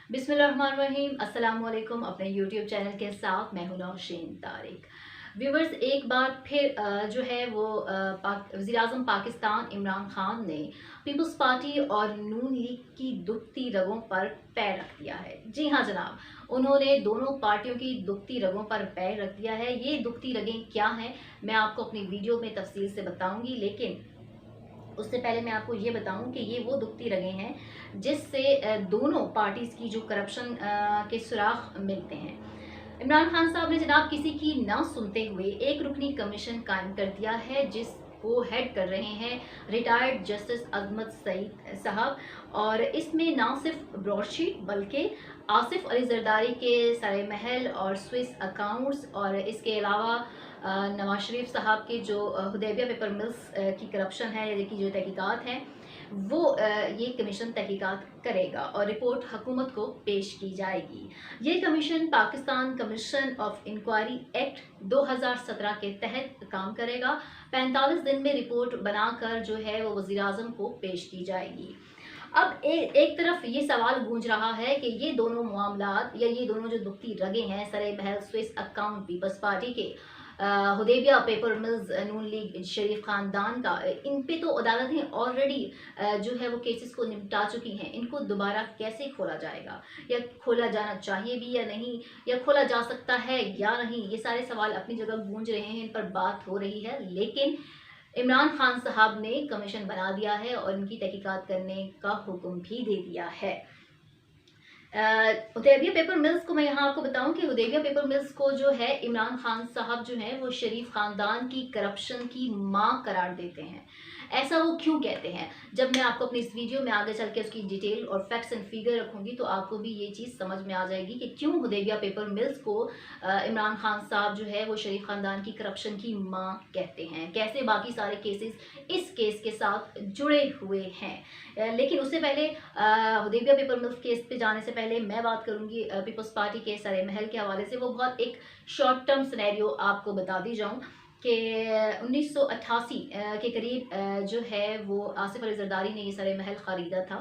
बिस्मिल्लाहिर्रहमानिर्रहीम। अस्सलाम वालेकुम। अपने यूट्यूब चैनल के साथ मैं हूं नौशीन तारिक। व्यूवर्स, एक बार फिर जो है वो वज़ीर-ए-आज़म पाकिस्तान इमरान खान ने पीपल्स पार्टी और नून लीग की दुखती रगों पर पैर रख दिया है। जी हाँ जनाब, उन्होंने दोनों पार्टियों की दुखती रगों पर पैर रख दिया है। ये दुखती रगें क्या हैं, मैं आपको अपनी वीडियो में तफसील से बताऊंगी, लेकिन उससे पहले मैं आपको ये बताऊं कि ये वो दुखती रगें हैं जिससे दोनों पार्टीज की जो करप्शन के सुराग मिलते हैं। इमरान खान साहब ने जनाब किसी की ना सुनते हुए एक रुकनी कमीशन कायम कर दिया है, जिसको हेड कर रहे हैं रिटायर्ड जस्टिस अजमत सईद साहब। और इसमें ना सिर्फ ब्रॉडशीट बल्कि आसिफ अली जरदारी के सारे महल और स्विस अकाउंट्स और इसके अलावा नवाज शरीफ साहब के जो हुदैबिया पेपर मिल्स की करप्शन है की जो तहकीकात हैं वो ये कमीशन तहकीकात करेगा और रिपोर्ट हुकूमत को पेश की जाएगी। ये commission Pakistan commission of inquiry act 2017 के तहत काम करेगा। 45 दिन में रिपोर्ट बनाकर जो है वो वज़ीर आज़म को पेश की जाएगी। अब एक तरफ ये सवाल गूंज रहा है कि ये दोनों मामलात या ये दोनों जो दुखती रगें हैं सरे महल स्विस अकाउंट पीपल्स पार्टी के हुदैबिया पेपर मिल्स नून लीग शरीफ खानदान का, इन पे तो अदालतें ऑलरेडी जो है वो केसेस को निपटा चुकी हैं। इनको दोबारा कैसे खोला जाएगा, या खोला जाना चाहिए भी या नहीं, या खोला जा सकता है या नहीं, ये सारे सवाल अपनी जगह गूंज रहे हैं, इन पर बात हो रही है। लेकिन इमरान खान साहब ने कमीशन बना दिया है और इनकी तहकीकात करने का हुक्म भी दे दिया है। हुदैबिया पेपर मिल्स को मैं यहाँ आपको बताऊं कि हुदैबिया पेपर मिल्स को जो है इमरान खान साहब जो है वो शरीफ खानदान की करप्शन की मां करार देते हैं। ऐसा वो क्यों कहते हैं, जब मैं आपको अपनी इस वीडियो में आगे चल के उसकी डिटेल और फैक्ट्स एंड फिगर रखूंगी तो आपको भी ये चीज़ समझ में आ जाएगी कि क्यों हुदैबिया पेपर मिल्स को इमरान खान साहब जो है वो शरीफ खानदान की करप्शन की मां कहते हैं, कैसे बाकी सारे केसेस इस केस के साथ जुड़े हुए हैं। लेकिन उससे पहले हुदैबिया पेपर मिल्स केस पे जाने से पहले मैं बात करूंगी पीपल्स पार्टी के सरे महल के हवाले से। वो बहुत एक शॉर्ट टर्म सिनेरियो आपको बता दी जाऊं कि 1988 के करीब जो है वो आसिफ अली जरदारी ने ये सरे महल खरीदा था।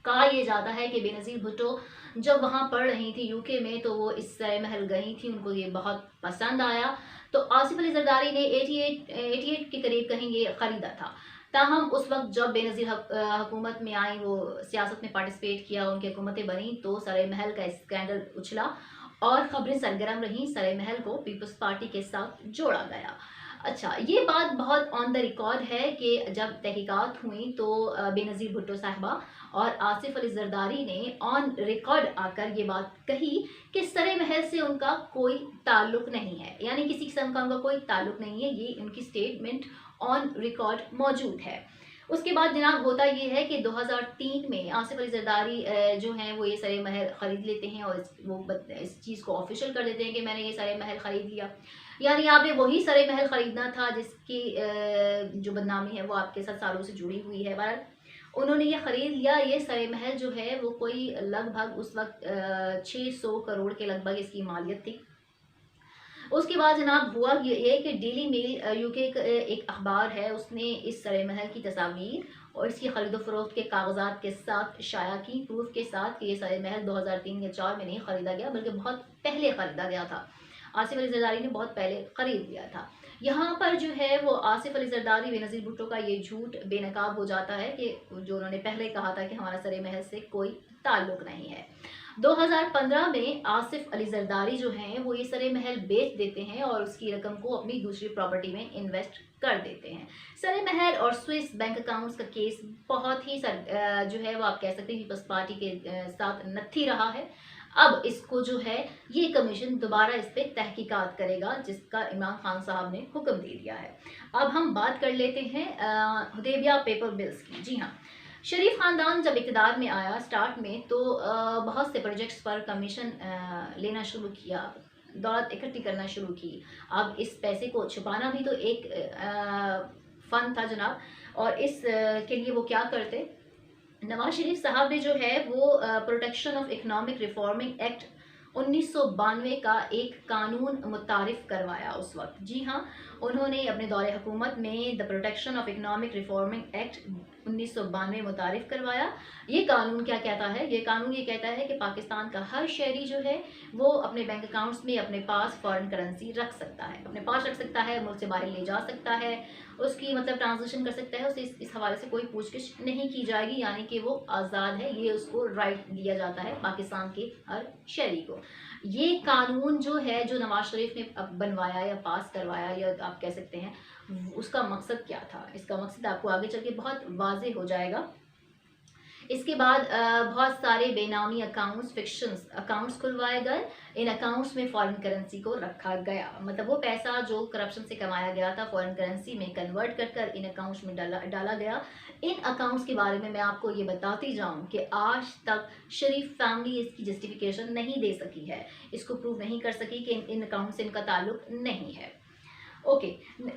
कहा यह जाता है कि बेनज़ीर भुट्टो जब वहाँ पढ़ रही थी यूके में तो वो इस सरे महल गई थी, उनको ये बहुत पसंद आया, तो आसिफ अली जरदारी ने 88 के करीब कहीं ये ख़रीदा था। ताहम उस वक्त जब बेनज़ीर हुकूमत में आई, वो सियासत में पार्टिसिपेट किया, उनकी हुकूमतें बनी, तो सरे महल का स्कैंडल उछला और खबरें सरगर्म रहीं। सरे महल को पीपल्स पार्टी के साथ जोड़ा गया। अच्छा, ये बात बहुत ऑन द रिकॉर्ड है कि जब तहकीकात हुई तो बेनज़ीर भुट्टो साहिबा और आसिफ अली जरदारी ने ऑन रिकॉर्ड आकर ये बात कही कि सरे महल से उनका कोई ताल्लुक नहीं है, यानी किसी किस्म का उनका कोई ताल्लुक नहीं है। ये उनकी स्टेटमेंट ऑन रिकॉर्ड मौजूद है। उसके बाद जनाब होता ये है कि 2003 में आसिफ अली जरदारी जो हैं वो ये सरे महल ख़रीद लेते हैं और इस चीज़ को ऑफिशियल कर देते हैं कि मैंने ये सरे महल ख़रीद लिया। यानी आपने वही सरे महल ख़रीदना था जिसकी जो बदनामी है वो आपके साथ सालों से जुड़ी हुई है। बहरहाल उन्होंने ये ख़रीद लिया। ये सरे महल जो है वो कोई लगभग उस वक्त 600 करोड़ के लगभग इसकी मालियत थी। उसके बाद जनाब हुआ ये कि डेली मेल यूके का एक अखबार है, उसने इस सरे महल की तस्वीर और इसकी खरीदो फरोख्त के कागजात के साथ शाया की, प्रूफ के साथ कि ये सरे महल 2003 या 4 में नहीं ख़रीदा गया बल्कि बहुत पहले ख़रीदा गया था। आसिफ अली जरदारी ने बहुत पहले ख़रीद लिया था। यहाँ पर जो है वो आसिफ अली जरदारी बेनज़ीर भुट्टो का ये झूठ बेनकाब हो जाता है कि जो उन्होंने पहले कहा था कि हमारा सरे महल से कोई ताल्लुक़ नहीं है। 2015 में आसिफ अली जरदारी जो हैं वो ये सरे महल बेच देते हैं और उसकी रकम को अपनी दूसरी प्रॉपर्टी में इन्वेस्ट कर देते हैं। सरे महल और स्विस बैंक अकाउंट्स का केस बहुत ही जो है वो आप कह सकते हैं पीपल्स पार्टी के साथ नत्थी रहा है। अब इसको जो है ये कमीशन दोबारा इस पर तहकीकात करेगा, जिसका इमरान खान साहब ने हुक्म दे दिया है। अब हम बात कर लेते हैं हुदैबिया पेपर मिल्स की। जी हाँ, शरीफ खानदान जब इक़्तिदार में आया स्टार्ट में तो बहुत से प्रोजेक्ट्स पर कमीशन लेना शुरू किया, दौलत इकट्ठी करना शुरू की। अब इस पैसे को छुपाना भी तो एक फ़न था जनाब, और इस के लिए वो क्या करते, नवाज शरीफ साहब ने जो है वो protection of economic reforming act 1992 का एक कानून मुतारिफ करवाया उस वक्त। जी हाँ, उन्होंने अपने दौरे हुकूमत में the protection of economic reforming act 1992 मुतारिफ करवाया। ये कानून क्या कहता है? ये कानून ये कहता है कि पाकिस्तान का हर शहरी जो है वो अपने बैंक अकाउंट्स में अपने पास फॉरेन करेंसी रख सकता है, अपने पास रख सकता है, मुल्क से बाहर ले जा सकता है, उसकी मतलब ट्रांजेक्शन कर सकता है, उसे इस हवाले से कोई पूछगिछ नहीं की जाएगी, यानी कि वो आज़ाद है। ये उसको राइट दिया जाता है पाकिस्तान के हर शहरी को। ये कानून जो है, जो नवाज शरीफ ने बनवाया या पास करवाया या आप कह सकते हैं, उसका मकसद क्या था? इसका मकसद आपको आगे चल के बहुत वाज़ेह हो जाएगा। इसके बाद बहुत सारे बेनामी अकाउंट्स, फिक्शंस अकाउंट्स खुलवाए गए। इन अकाउंट्स में फॉरेन करेंसी को रखा गया, मतलब वो पैसा जो करप्शन से कमाया गया था फॉरेन करेंसी में कन्वर्ट कर कर इन अकाउंट्स में डाला गया। इन अकाउंट्स के बारे में मैं आपको ये बताती जाऊँ कि आज तक शरीफ फैमिली इसकी जस्टिफिकेशन नहीं दे सकी है, इसको प्रूव नहीं कर सकी कि इन अकाउंट से इनका ताल्लुक नहीं है। ओके,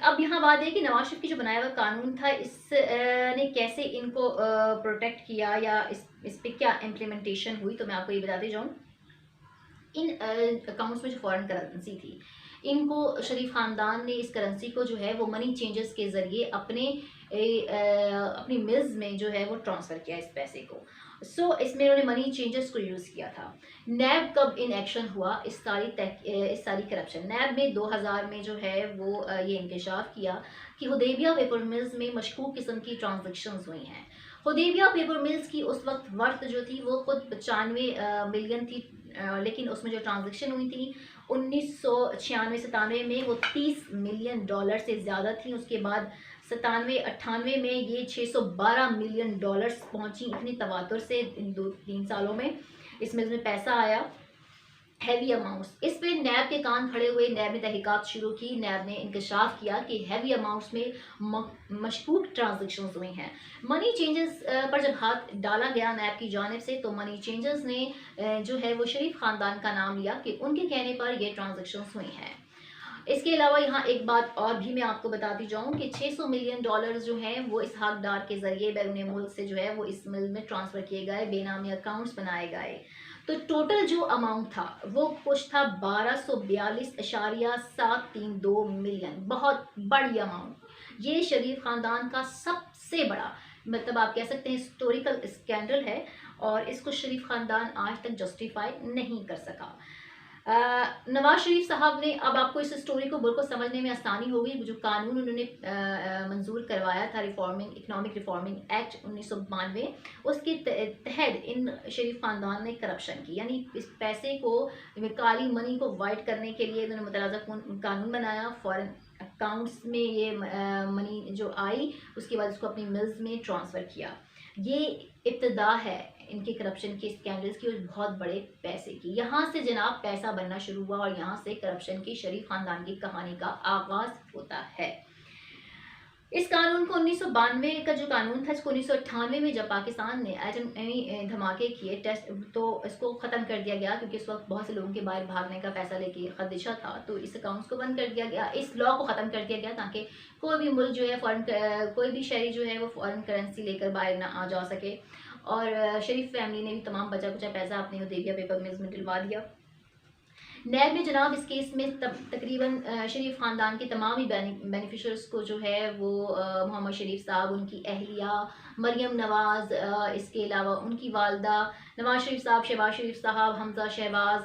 अब यहाँ बात है कि नवाज शरीफ की जो बनाया हुआ कानून था, इस ने कैसे इनको प्रोटेक्ट किया या इस पे क्या इम्प्लीमेंटेशन हुई, तो मैं आपको ये बताती जाऊँ। इन अकाउंट्स में जो फॉरेन करेंसी थी, इनको शरीफ ख़ानदान ने इस करेंसी को जो है वो मनी चेंजर्स के ज़रिए अपनी मिल्स में जो है वो ट्रांसफ़र किया इस पैसे को। इसमें उन्होंने मनी चेंजर्स को यूज़ किया था। नैब कब इन एक्शन हुआ इस सारी करप्शन? नैब में 2000 में जो है वो ये इंकशाफ किया कि हुदैबिया पेपर मिल्स में मशकूक किस्म की ट्रांजेक्शन्स हुई हैं। हुदैबिया पेपर मिल्स की उस वक्त वर्थ जो थी वो खुद 95 मिलियन थी, लेकिन उसमें जो ट्रांजेक्शन हुई थी 1996-97 में वो 30 मिलियन डॉलर से ज़्यादा थी। उसके बाद 97-98 में ये 612 मिलियन डॉलर्स पहुंची। इतनी तवातुर से इन 2-3 सालों में इसमें पैसा आया, हैवी अमाउंट्स। इस पे नैब के कान खड़े हुए, नैब ने तहकीकात शुरू की। नैब ने इंकशाफ किया कि हैवी अमाउंट्स में मशकूक ट्रांजेक्शन्स हुई हैं। मनी चेंजर्स पर जब हाथ डाला गया नैब की जानिब से, तो मनी चेंजर्स ने जो है वो शरीफ ख़ानदान का नाम लिया कि उनके कहने पर ये ट्रांजेक्शन्स हुई हैं। इसके अलावा यहाँ एक बात और भी मैं आपको बताती जाऊँ कि 600 मिलियन डॉलर्स जो हैं वो इस हकदार के ज़रिए बैरून मुल्क से जो है वो इस मिल में ट्रांसफ़र किए गए, बेनामी अकाउंट्स बनाए गए। तो टोटल जो अमाउंट था वो कुछ था 1242.732 मिलियन। बहुत बड़ी अमाउंट। ये शरीफ ख़ानदान का सबसे बड़ा, मतलब आप कह सकते हैं हिस्टोरिकल स्कैंडल है, और इसको शरीफ ख़ानदान आज तक जस्टिफाई नहीं कर सका। नवाज शरीफ साहब ने, अब आपको इस स्टोरी को बिल्कुल समझने में आसानी होगी। जो कानून उन्होंने मंजूर करवाया था, इकनॉमिक रिफॉर्मिंग एक्ट 1992, उसके तहत इन शरीफ ख़ानदान ने करप्शन की, यानी इस पैसे को, काली मनी को वाइट करने के लिए उन्होंने मुतलाज़ा कानून बनाया। फॉरेन अकाउंट्स में ये मनी जो आई, उसके बाद उसको अपनी मिल्स में ट्रांसफ़र किया। ये इब्तिदा है इनके करप्शन के स्कैंडल्स की, और बहुत बड़े पैसे की। यहाँ से जनाब पैसा बनना शुरू हुआ, और यहाँ से करप्शन की, शरीफ ख़ानदान की कहानी का आगाज़ होता है। इस कानून को 1992 का जो कानून था, इसको 1998 में जब पाकिस्तान ने एटमी धमाके किए टेस्ट, तो इसको ख़त्म कर दिया गया, क्योंकि इस वक्त बहुत से लोगों के बाहर भागने का पैसा लेके खदशा था। तो इस अकाउंट्स को बंद कर दिया गया, इस लॉ को ख़त्म कर दिया गया, ताकि कोई भी मुल्क जो है कोई भी शहरी जो है वो फॉरेन करेंसी लेकर बाहर ना आ जा सके। और शरीफ फैमिली ने भी तमाम बचा कुचा पैसा अपने हुदैबिया पेपर मिल्स में डलवा दिया। नैब ने जनाब इस केस में तकरीबन शरीफ ख़ानदान के तमाम ही बेनिफिशरीज को जो है वो मोहम्मद शरीफ साहब, उनकी अहलिया मरियम नवाज़, इसके अलावा उनकी वालदा नवाज़ शरीफ साहब, शहबाज शरीफ साहब, हमजा शहबाज,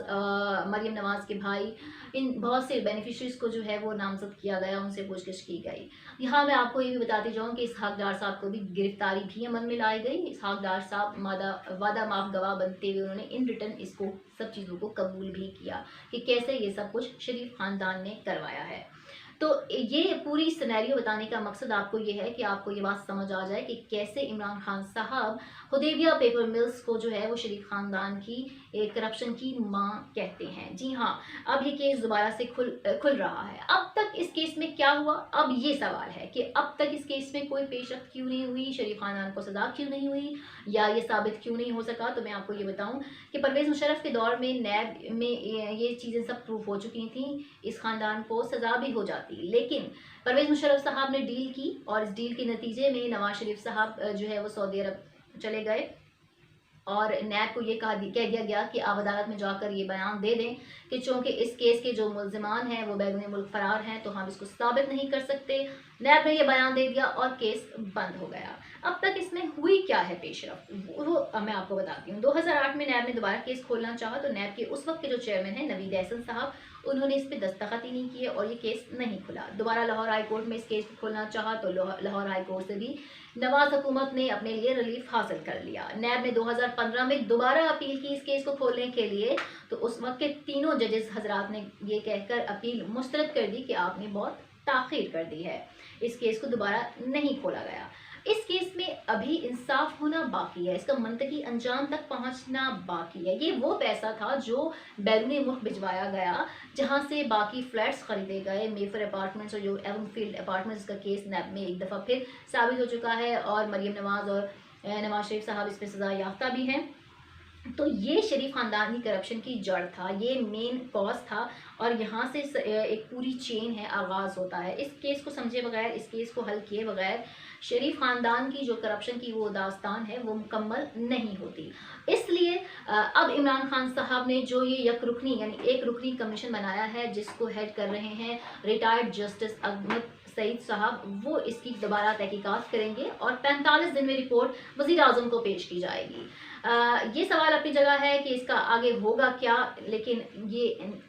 मरियम नवाज़ के भाई, इन बहुत से बेनिफिशरीज को जो है वो नामजद किया गया, उनसे पूछगिछ की गई। यहाँ मैं आपको ये भी बताती जाऊँ कि इस हकदार साहब को भी गिरफ्तारी भी अमल में लाई गई। इस हकदार साहब वादा माफ गवाह बनते हुए उन्होंने इन रिटर्न इसको सब चीज़ों को कबूल भी किया कि कैसे ये सब कुछ शरीफ ख़ानदान ने करवाया है। तो ये पूरी सिनेरियो बताने का मकसद आपको ये है कि आपको ये बात समझ आ जाए कि कैसे इमरान खान साहब हुदैबिया पेपर मिल्स को जो है वो शरीफ ख़ानदान की करप्शन की मां कहते हैं। जी हाँ, अब ये केस दोबारा से खुल रहा है। अब तक इस केस में क्या हुआ? अब ये सवाल है कि अब तक इस केस में कोई पेशरफ्त क्यों नहीं हुई, शरीफ ख़ानदान को सज़ा क्यों नहीं हुई, या ये साबित क्यों नहीं हो सका? तो मैं आपको ये बताऊँ कि परवेज़ मुशर्रफ के दौर में नैब में ये चीज़ें सब प्रूफ हो चुकी थी, इस ख़ानदान को सज़ा भी हो जाती। लेकिन परवेज़ मुशर्रफ साहब ने डील की, और इस डील के नतीजे में नवाज शरीफ साहब जो है वो सऊदी अरब चले गए। और नैब को ये कह दिया गया कि आप अदालत में जाकर ये बयान दे दें कि चूंकि इस केस के जो मुल्जिमान हैं वो बैरून मुल्क फरार हैं तो हम इसको साबित नहीं कर सकते। नैब ने ये बयान दे दिया और केस बंद हो गया। अब तक इसमें हुई क्या है पेशरफ वो मैं आपको बताती हूँ। 2008 में नैब ने दोबारा केस खोलना चाहा तो नैब के उस वक्त के जो चेयरमैन हैं नवीद एहसन साहब, उन्होंने इस पर दस्तखत ही नहीं किए और ये केस नहीं खुला। दोबारा लाहौर हाई कोर्ट में इस केस को खोलना चाहा तो लाहौर हाई कोर्ट से भी नवाज हुकूमत ने अपने लिए रिलीफ हासिल कर लिया। नैब ने 2015 में दोबारा अपील की इस केस को खोलने के लिए, तो उस वक्त के तीनों जजेस हजरात ने ये कहकर अपील मुस्तरद कर दी कि आपने बहुत ताखीर कर दी है, इस केस को दोबारा नहीं खोला गया। इस केस में अभी इंसाफ होना बाकी है, इसका मंतकी अंजाम तक पहुंचना बाकी है। ये वो पैसा था जो बैरून मुल्क भिजवाया गया, जहां से बाकी फ्लैट्स खरीदे गए, मेफर अपार्टमेंट्स और जो एवनफील्ड अपार्टमेंट्स का केस नैब में एक दफ़ा फिर साबित हो चुका है और मरियम नवाज और नवाज शरीफ साहब इसमें सजा याफ्ता भी हैं। तो ये शरीफ ख़ानदान की करप्शन की जड़ था, ये मेन कॉज था और यहाँ से एक पूरी चेन है, आगाज़ होता है। इस केस को समझे बगैर, इस केस को हल किए बगैर शरीफ ख़ानदान की जो करप्शन की वो दास्तान है वो मुकम्मल नहीं होती। इसलिए अब इमरान खान साहब ने जो ये एक रुकनी कमीशन बनाया है, जिसको हेड कर रहे हैं रिटायर्ड जस्टिस अहमद सईद साहब, वो इसकी दोबारा तहकीकात करेंगे और 45 दिन में रिपोर्ट वज़ीर आज़म को पेश की जाएगी। ये सवाल अपनी जगह है कि इसका आगे होगा क्या, लेकिन ये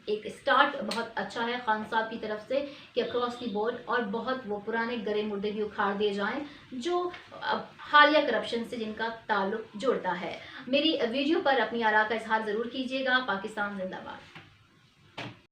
एक स्टार्ट बहुत अच्छा है खान साहब की तरफ से कि अक्रॉस दी बोर्ड और बहुत वो पुराने गरे मुर्दे भी उखाड़ दिए जाएं जो हालिया करप्शन से जिनका ताल्लुक जुड़ता है। मेरी वीडियो पर अपनी आरा का इजहार ज़रूर कीजिएगा। पाकिस्तान जिंदाबाद।